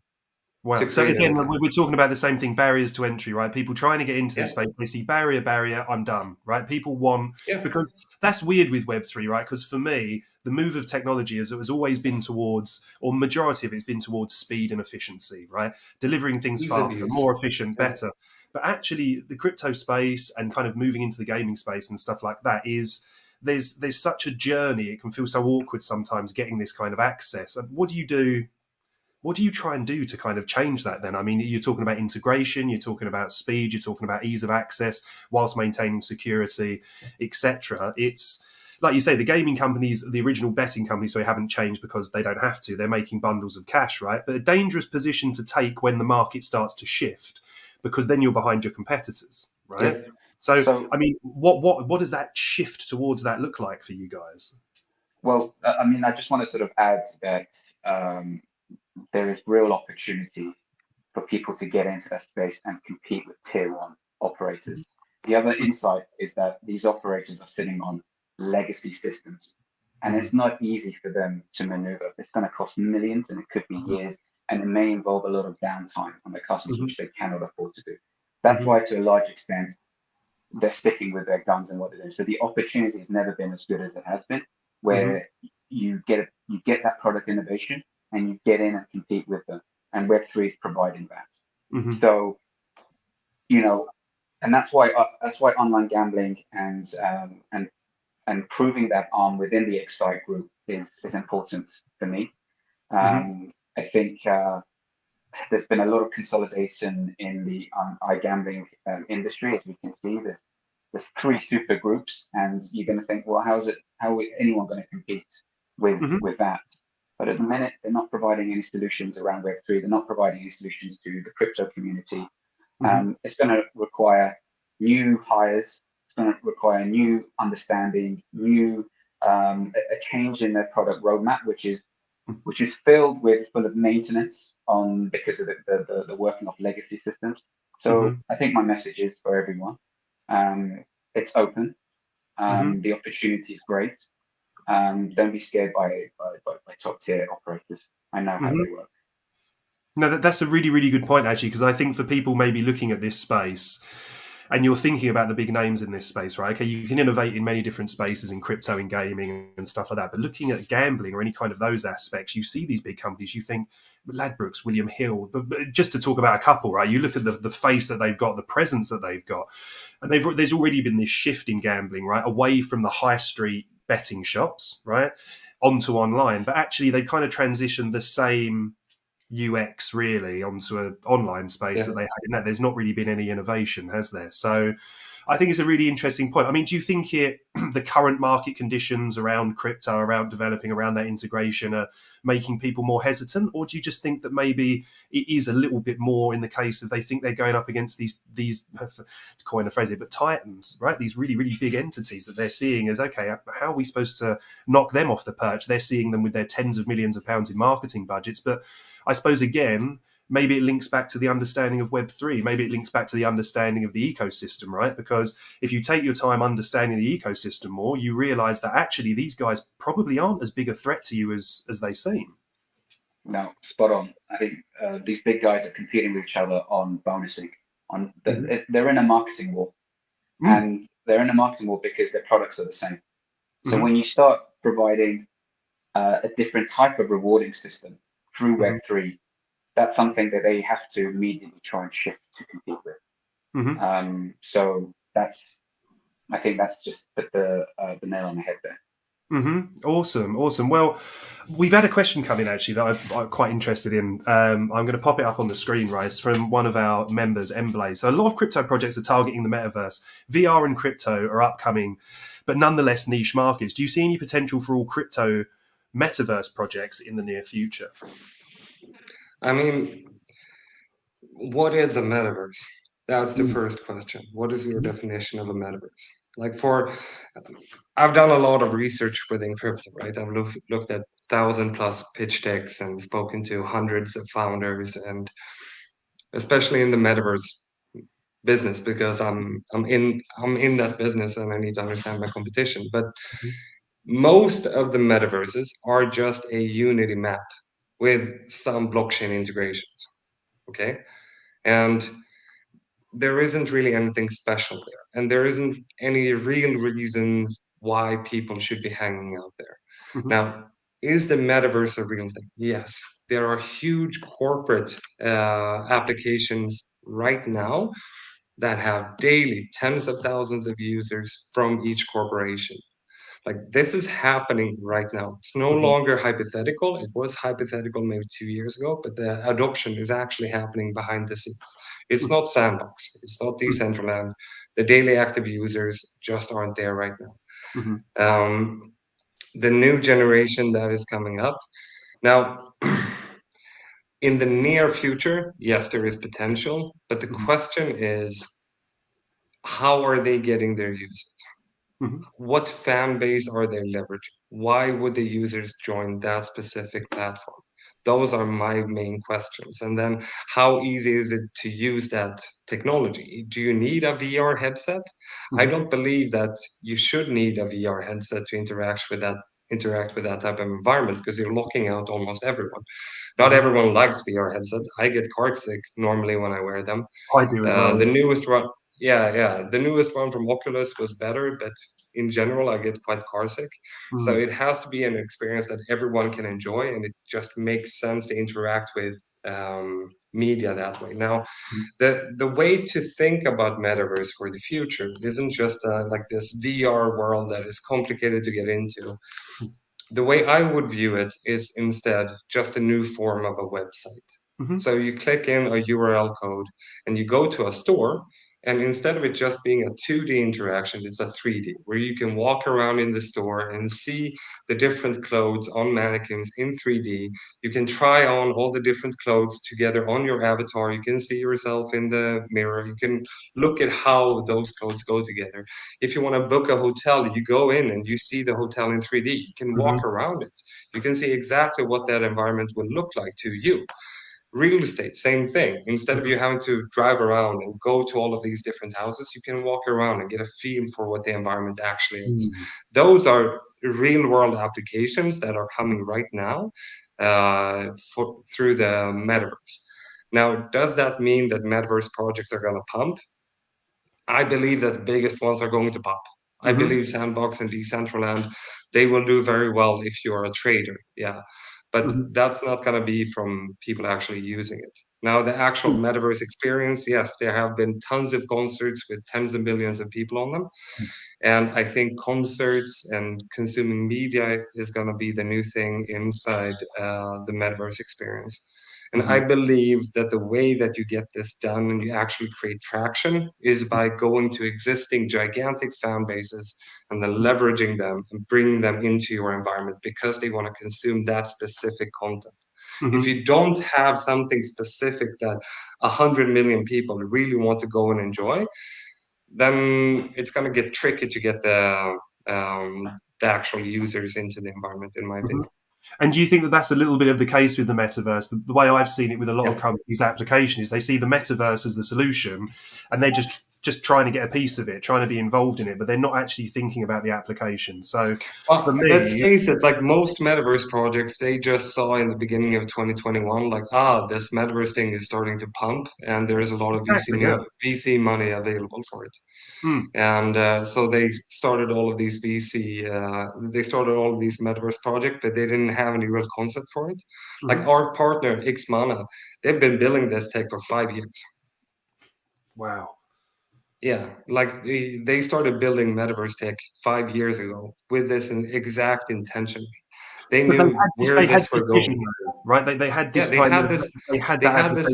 Wow. to So create an again, account. we're talking about the same thing: barriers to entry, right? People trying to get into this Yeah, space, they see barrier. I'm done, right? People want yeah, because that's weird with Web3, right? Because for me, the move of technology has always been towards, or majority of it's been towards speed and efficiency, right? Delivering things ease of faster, more use. efficient, Yeah, better. But actually, the crypto space and kind of moving into the gaming space and stuff like that is there's such a journey. It can feel so awkward sometimes getting this kind of access. And what do you do? What do you try and do to kind of change that then? I mean, you're talking about integration, you're talking about speed, you're talking about ease of access whilst maintaining security, etc. It's like you say, the gaming companies, the original betting companies, so they haven't changed because they don't have to. They're making bundles of cash, right? But a dangerous position to take when the market starts to shift, because then you're behind your competitors, yeah. right? So, So I mean, what does that shift towards that look like for you guys? well, I mean, I just want to sort of add that there is real opportunity for people to get into that space and compete with tier one operators. The other insight is that these operators are sitting on legacy systems, and it's not easy for them to maneuver. It's going to cost millions, and it could be years, and it may involve a lot of downtime on their customers, which they cannot afford to do. That's why, to a large extent, they're sticking with their guns and what they're doing. So the opportunity has never been as good as it has been, where you get that product innovation and you get in and compete with them. And Web3 is providing that. So, and that's why online gambling and proving that arm within the Excite group is important for me. I think there's been a lot of consolidation in the iGambling industry, as we can see. There's 3 super groups, and you're going to think, well, how is anyone going to compete with that? But at the minute, they're not providing any solutions around Web3. They're not providing any solutions to the crypto community. It's going to require new hires. It's going to require new understanding, a change in their product roadmap, which is full of maintenance because of the working of legacy systems. So I think my message is for everyone. It's open. The opportunity is great. Don't be scared by top tier operators. I know how they work. No, that's a really, really good point, actually, because I think for people maybe looking at this space, and you're thinking about the big names in this space, right? Okay, you can innovate in many different spaces, in crypto, in gaming and stuff like that. But looking at gambling or any kind of those aspects, you see these big companies, you think Ladbrokes, William Hill, but just to talk about a couple, right? You look at the face that they've got, the presence that they've got, and there's already been this shift in gambling, right? Away from the high street betting shops, right? Onto online. But actually, they've kind of transitioned the same UX really onto an online space that they had in that. There's not really been any innovation, has there? So I think it's a really interesting point. I mean, do you think the current market conditions around crypto, around developing, around that integration are making people more hesitant? Or do you just think that maybe it is a little bit more in the case of they think they're going up against these to coin a phrase here, but titans, right? These really, really big entities that they're seeing as, okay, how are we supposed to knock them off the perch? They're seeing them with their tens of millions of pounds in marketing budgets. But I suppose, again, maybe it links back to the understanding of Web3. Maybe it links back to the understanding of the ecosystem, right? Because if you take your time understanding the ecosystem more, you realize that actually these guys probably aren't as big a threat to you as they seem. No, spot on. I think these big guys are competing with each other on bonusing. They're in a marketing war. And they're in a marketing war because their products are the same. So when you start providing a different type of rewarding system through Web3, that's something that they have to immediately try and shift to compete with. So I think that's just put the nail on the head there. Awesome. Well, we've had a question come in actually that I'm quite interested in. I'm going to pop it up on the screen, right? It's from one of our members, Emblaze. So a lot of crypto projects are targeting the metaverse. VR and crypto are upcoming, but nonetheless niche markets. Do you see any potential for all crypto metaverse projects in the near future? I mean, what is a metaverse? That's the first question. What is your definition of a metaverse? I've done a lot of research within crypto, right? I've looked at 1,000+ pitch decks and spoken to hundreds of founders, and especially in the metaverse business, because I'm in that business and I need to understand my competition. But most of the metaverses are just a Unity map with some blockchain integrations. Okay, and there isn't really anything special there, and there isn't any real reason why people should be hanging out there. Now, is the metaverse a real thing? Yes, there are huge corporate applications right now that have daily tens of thousands of users from each corporation. Like, this is happening right now. It's no longer hypothetical. It was hypothetical maybe 2 years ago, but the adoption is actually happening behind the scenes. It's not Sandbox. It's not Decentraland. The daily active users just aren't there right now. The new generation that is coming up now, in the near future, yes, there is potential, but the question is, how are they getting their users? What fan base are they leveraging? Why would the users join that specific platform? Those are my main questions. And then how easy is it to use that technology? Do you need a VR headset? I don't believe that you should need a VR headset to interact with that type of environment, because you're locking out almost everyone. Not everyone likes VR headset. I get car sick normally when I wear them. I do as well. The newest one, yeah, the newest one from Oculus was better, but in general, I get quite car sick. So it has to be an experience that everyone can enjoy, and it just makes sense to interact with media that way. Now, the way to think about metaverse for the future isn't just like this VR world that is complicated to get into. The way I would view it is instead just a new form of a website. So you click in a URL code and you go to a store, and instead of it just being a 2D interaction, it's a 3D where you can walk around in the store and see the different clothes on mannequins in 3D. You can try on all the different clothes together on your avatar. You can see yourself in the mirror. You can look at how those clothes go together. If you want to book a hotel, you go in and you see the hotel in 3D. You can walk around it. You can see exactly what that environment will look like to you. Real estate, same thing. Instead of you having to drive around and go to all of these different houses, you can walk around and get a feel for what the environment actually is. Those are real world applications that are coming right now through the metaverse. Now, does that mean that metaverse projects are going to pump? I believe that the biggest ones are going to pop. I believe Sandbox and Decentraland, they will do very well if you're a trader. Yeah. But that's not going to be from people actually using it. Now, the actual metaverse experience, yes, there have been tons of concerts with tens of millions of people on them. And I think concerts and consuming media is going to be the new thing inside the metaverse experience. And I believe that the way that you get this done and you actually create traction is by going to existing gigantic fan bases and then leveraging them and bringing them into your environment because they want to consume that specific content. If you don't have something specific that 100 million people really want to go and enjoy, then it's going to get tricky to get the actual users into the environment, in my opinion. And do you think that that's a little bit of the case with the metaverse? The way I've seen it with a lot of companies' application is they see the metaverse as the solution, and they're just trying to get a piece of it, trying to be involved in it, but they're not actually thinking about the application. So for me, let's face it, like most metaverse projects, they just saw in the beginning of 2021, like, this metaverse thing is starting to pump, and there is a lot of VC money available for it. And so they started all of these metaverse projects, but they didn't have any real concept for it. Like our partner, Xmana, they've been building this tech for 5 years. Wow. Yeah, like they started building metaverse tech 5 years ago with this exact intention. They knew where this was going. Right? They had this they had this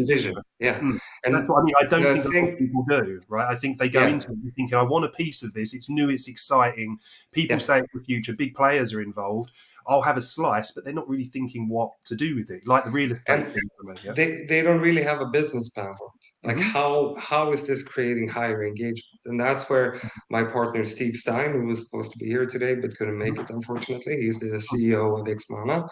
vision. Yeah, and that's what I mean. I don't think a lot thing, of people do. Right? I think they go into it thinking, "I want a piece of this. It's new. It's exciting. People say it's the future. Big players are involved. I'll have a slice," but they're not really thinking what to do with it, like the real estate thing for me. Yeah? They don't really have a business plan for it. Like how is this creating higher engagement? And that's where my partner Steve Stein, who was supposed to be here today but couldn't make it, unfortunately, he's the CEO of Xmana,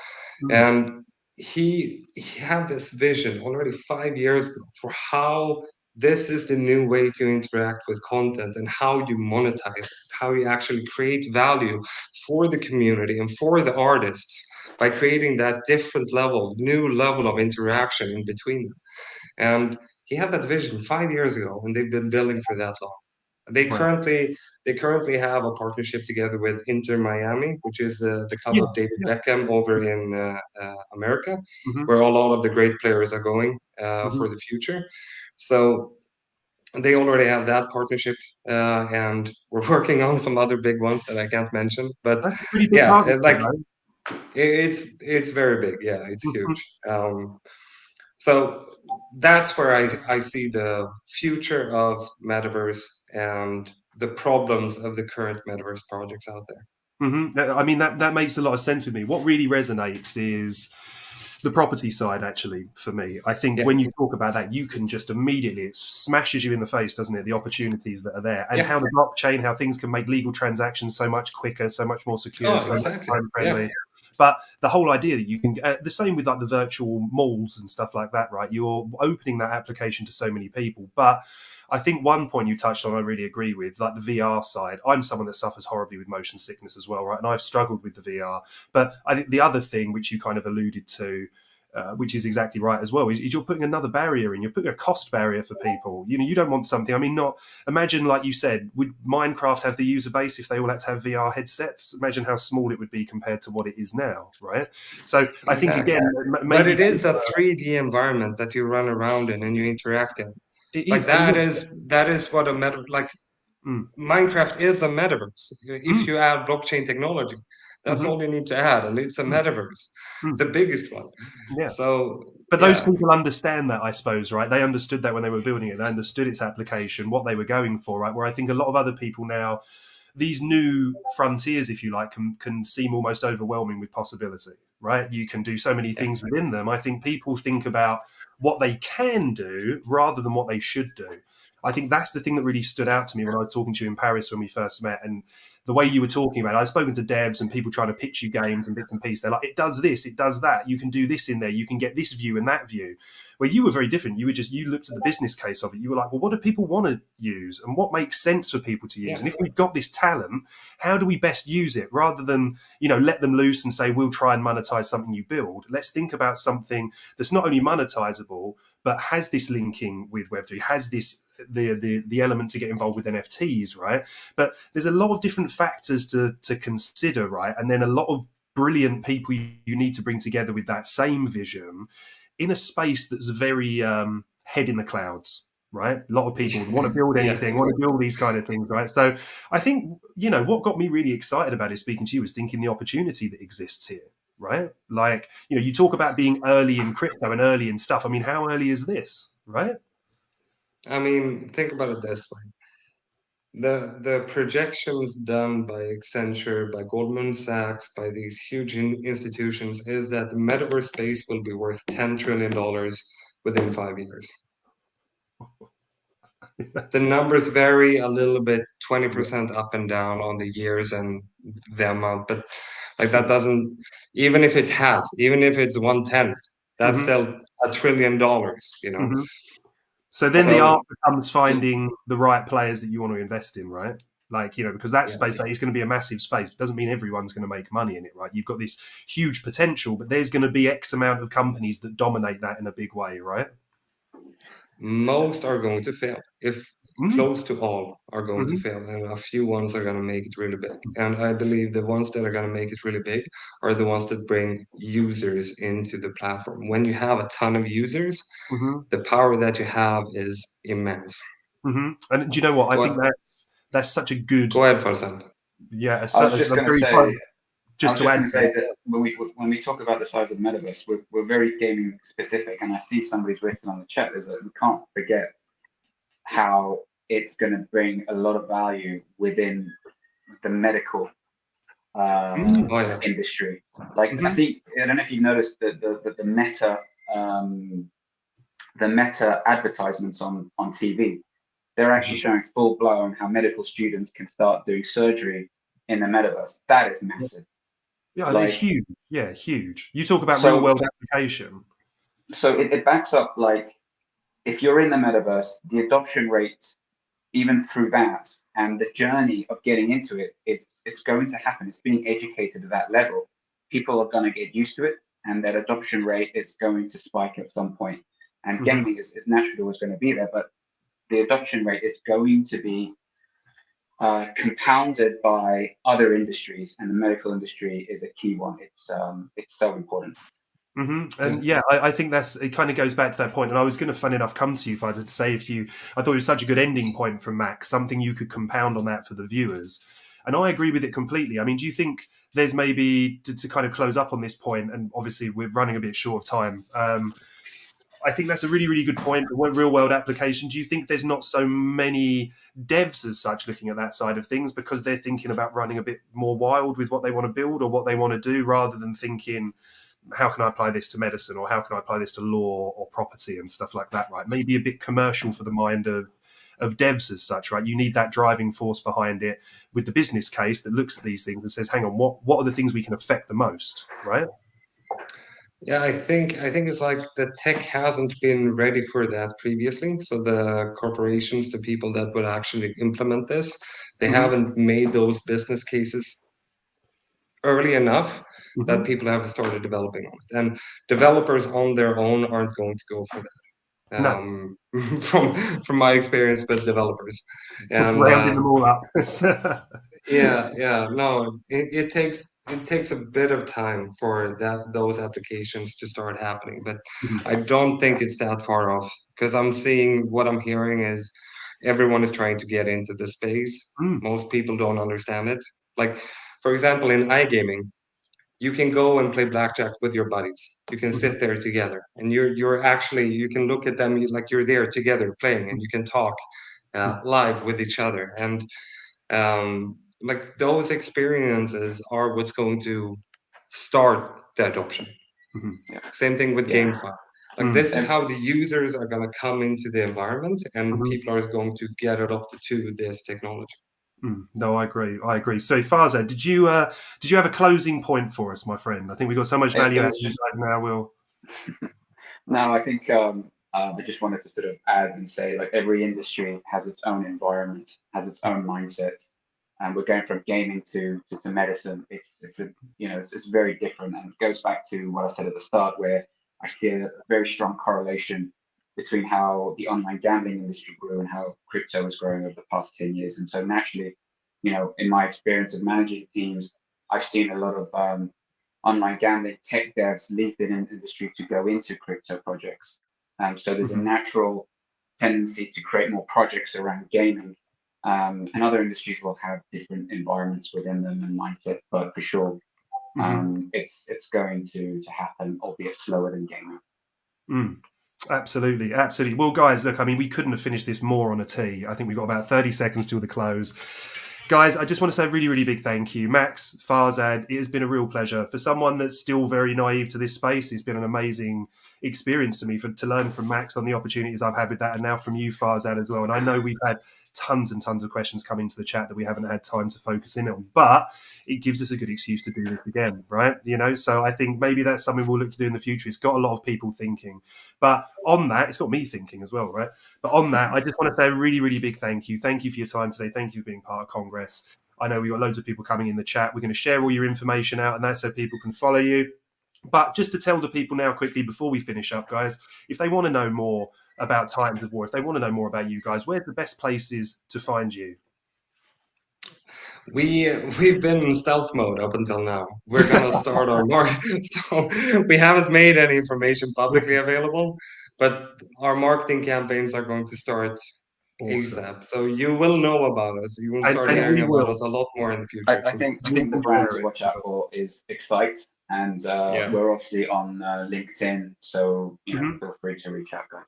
and he had this vision already 5 years ago for how this is the new way to interact with content and how you monetize it, how you actually create value for the community and for the artists by creating that new level of interaction in between them. And he had that vision 5 years ago, and they've been building for that long. They currently have a partnership together with Inter Miami, which is the club of David Beckham over in America, where a lot of the great players are going for the future. So they already have that partnership, and we're working on some other big ones that I can't mention. But that's a pretty big target, it's very big. Yeah, it's huge. So that's where I see the future of metaverse and the problems of the current metaverse projects out there. I mean, that makes a lot of sense with me. What really resonates is the property side, actually, for me. I think when you talk about that, you can just immediately, it smashes you in the face, doesn't it? The opportunities that are there, and how the blockchain, how things can make legal transactions so much quicker, so much more secure, so much time friendly. But the whole idea that you can, the same with like the virtual malls and stuff like that, right? You're opening that application to so many people. But I think one point you touched on, I really agree with, like the VR side. I'm someone that suffers horribly with motion sickness as well, right? And I've struggled with the VR. But I think the other thing, which you kind of alluded to, which is exactly right as well, is you're putting another barrier in. You're putting a cost barrier for people. You know, you don't want something. I mean, not imagine, like you said, would Minecraft have the user base if they all had to have VR headsets? Imagine how small it would be compared to what it is now, right? So I think Exactly. again, But maybe it is a 3D environment that you run around in and you interact in. it Like is. And that is what a meta like mm, Minecraft is a metaverse. If mm, you add blockchain technology, that's mhm, all you need to add, and it's a metaverse, mm, the biggest one. yeah. So But those yeah, people understand that, I suppose, right? They understood that when they were building it. They understood its application, what they were going for, right? Where I think a lot of other people now, these new frontiers, if you like, can seem almost overwhelming with possibility, right? You can do so many yeah. things within them. I think people think about what they can do rather than what they should do. I think that's the thing that really stood out to me when I was talking to you in Paris when we first met. And the way you were talking about it, I've spoken to devs and people trying to pitch you games and bits and pieces. They're like, it does this, it does that. You can do this in there. You can get this view and that view. Where you were very different. You looked at the business case of it. You were like, well, what do people want to use and what makes sense for people to use? Yeah. And if we've got this talent, how do we best use it rather than, let them loose and say, we'll try and monetize something you build. Let's think about something that's not only monetizable, but has this linking with Web3, has this the element to get involved with NFTs, right? But there's a lot of different factors to consider, right? And then a lot of brilliant people you need to bring together with that same vision in a space that's very head in the clouds, right? A lot of people want to build Yeah. anything, want to build these kind of things, right? So I think, what got me really excited about it speaking to you was thinking the opportunity that exists here, right? Like, you talk about being early in crypto and early in stuff. I mean, how early is this, right? I mean, think about it this way. The projections done by Accenture, by Goldman Sachs, by these huge institutions is that the metaverse space will be worth $10 trillion within 5 years. The numbers vary a little bit, 20% up and down on the years and the amount, but like that doesn't, even if it's half, even if it's 1/10, that's Mhm, still $1 trillion, mhm. So then the art So becomes finding the right players that you want to invest in, right? Like, because that yeah. space, that is going to be a massive space. It doesn't mean everyone's going to make money in it, right? You've got this huge potential, but there's going to be X amount of companies that dominate that in a big way, right? Most are going to fail. If Mm, close to all are going to mhm, fail, and a few ones are going to make it really big. And I believe the ones that are going to make it really big are the ones that bring users into the platform. When you have a ton of users, mhm, the power that you have is immense. mhm. And do you know what? I think What? that's such a good, Go ahead, Farzand. yeah, I was just a going to very say, I just was to just add going to to say that. that when we talk about the size of metaverse, we're very gaming specific, and I see somebody's written on the chat is that we can't forget how it's going to bring a lot of value within the medical Mm, Oh yeah. industry. Like mhm, I don't know if you've noticed that um, the meta advertisements on TV, they're actually Mhm. showing full blow on how medical students can start doing surgery in the metaverse. That is massive. yeah, they're Like huge. Yeah, huge. You talk about real so, world application. it backs up like if you're in the metaverse, the adoption rate, even through that, and the journey of getting into it, it's going to happen. It's being educated at that level. People are going to get used to it, and that adoption rate is going to spike at some point. And Hmm. gaming is naturally always going to be there, but the adoption rate is going to be compounded by other industries, and the medical industry is a key one. It's so important. Yeah. And yeah, I think it kind of goes back to that point. And I was going to, fun enough, come to you, Faisal, to say I thought it was such a good ending point from Max, something you could compound on that for the viewers. And I agree with it completely. I mean, do you think there's maybe, to kind of close up on this point, and obviously we're running a bit short of time, I think that's a really, really good point. The real world application. Do you think there's not so many devs as such looking at that side of things because they're thinking about running a bit more wild with what they want to build or what they want to do rather than thinking, how can I apply this to medicine or how can I apply this to law or property and stuff like that, right? Maybe a bit commercial for the mind of of devs as such, right? You need that driving force behind it with the business case that looks at these things and says, hang on, what are the things we can affect the most, right? Yeah, I think it's like the tech hasn't been ready for that previously. So the corporations, the people that would actually implement this, they Mhm. haven't made those business cases early enough that Mhm. people have started developing on it. And developers on their own aren't going to go for that. No, From my experience with developers, and rounding them all up. yeah, no, it takes a bit of time for those applications to start happening, but Mhm. I don't think it's that far off because I'm seeing what I'm hearing is everyone is trying to get into the space. Mm. Most people don't understand it. Like, for example, in iGaming, you can go and play blackjack with your buddies. You can Mhm. sit there together, and you're actually you can look at them like you're there together playing, and you can talk Mhm. live with each other, and like those experiences are what's going to start the adoption. Mhm. Yeah. Same thing with Yeah. GameFi. Like Mm. this is how the users are going to come into the environment, and Mhm. people are going to get adopted to this technology. No, I agree. I agree. So, Farzad, did you have a closing point for us, my friend? I think we've got so much It value out was of you just guys now. We'll. no. I think I just wanted to sort of add and say, like, every industry has its own environment, has its own mindset, and we're going from gaming to medicine. It's a it's very different, and it goes back to what I said at the start, where I see a very strong correlation between how the online gambling industry grew and how crypto is growing over the past 10 years. And so naturally, in my experience of managing teams, I've seen a lot of online gambling tech devs leave the industry to go into crypto projects. So there's a Mhm. natural tendency to create more projects around gaming, and other industries will have different environments within them and mindsets, but for sure, Mhm. it's going to happen, albeit slower than gaming. Mm. Absolutely, absolutely. Well, guys, look, I mean, we couldn't have finished this more on a tee. I think we've got about 30 seconds till the close. Guys, I just want to say a really, really big thank you. Max, Farzad, it has been a real pleasure. For someone that's still very naive to this space, it's been an amazing experience to me to learn from Max on the opportunities I've had with that, and now from you, Farzad, as well. And I know we've had tons and tons of questions come into the chat that we haven't had time to focus in on, but it gives us a good excuse to do this again, right? So I think maybe that's something we'll look to do in the future. It's got a lot of people thinking. But on that, it's got me thinking as well, right? But on that, I just want to say a really, really big thank you. Thank you for your time today. Thank you for being part of Congress. I know we've got loads of people coming in the chat. We're going to share all your information out, and that's so people can follow you. But just to tell the people now quickly before we finish up, guys, if they want to know more about Titans of War, if they want to know more about you guys, where's the best places to find you? We've been in stealth mode up until now. We're gonna start our market, so we haven't made any information publicly available, but our marketing campaigns are going to start Awesome. ASAP. So you will know about us. You will start And Yeah, hearing we about will. us a lot more in the I, future. I think I We think the will brand share to it. watch out for is Excite, and Yeah. we're obviously on LinkedIn, so Mhm. feel free to reach out, guys.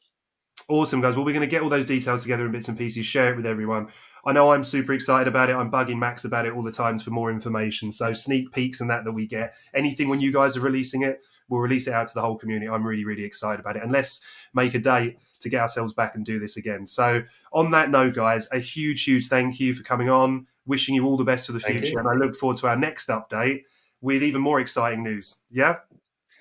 Awesome, guys. Well, we're going to get all those details together in bits and pieces, share it with everyone. I know I'm super excited about it. I'm bugging Max about it all the times for more information. So sneak peeks and that we get. Anything when you guys are releasing it, we'll release it out to the whole community. I'm really, really excited about it. And let's make a date to get ourselves back and do this again. So on that note, guys, a huge, huge thank you for coming on. Wishing you all the best for the Thank future. you. And I look forward to our next update with even more exciting news. Yeah?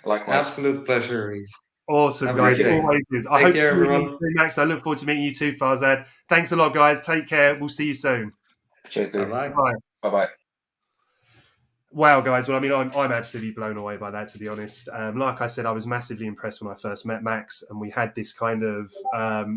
Likewise, Absolute pleasure, Reese. Awesome, Have a guys. great appreciate It it. day. always is. I Take hope to see care, you again everyone. soon, Max. I look forward to meeting you too, Farzad. Thanks a lot, guys. Take care. We'll see you soon. Cheers, Bye dude. bye. Bye. Bye bye. Wow, guys. Well, I mean, I'm absolutely blown away by that, to be honest. Like I said, I was massively impressed when I first met Max, and we had this kind of.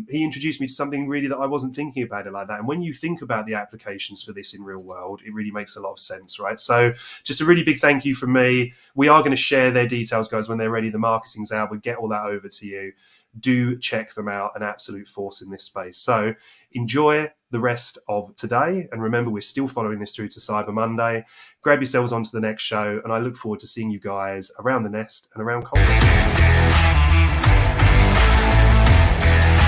He introduced me to something really that I wasn't thinking about it like that. And when you think about the applications for this in real world, it really makes a lot of sense, right? So, just a really big thank you from me. We are going to share their details, guys, when they're ready. The marketing's out. We'll get all that over to you. Do check them out. An absolute force in this space. So, enjoy the rest of today, and remember, we're still following this through to Cyber Monday. Grab yourselves onto the next show, and I look forward to seeing you guys around the nest and around Congress.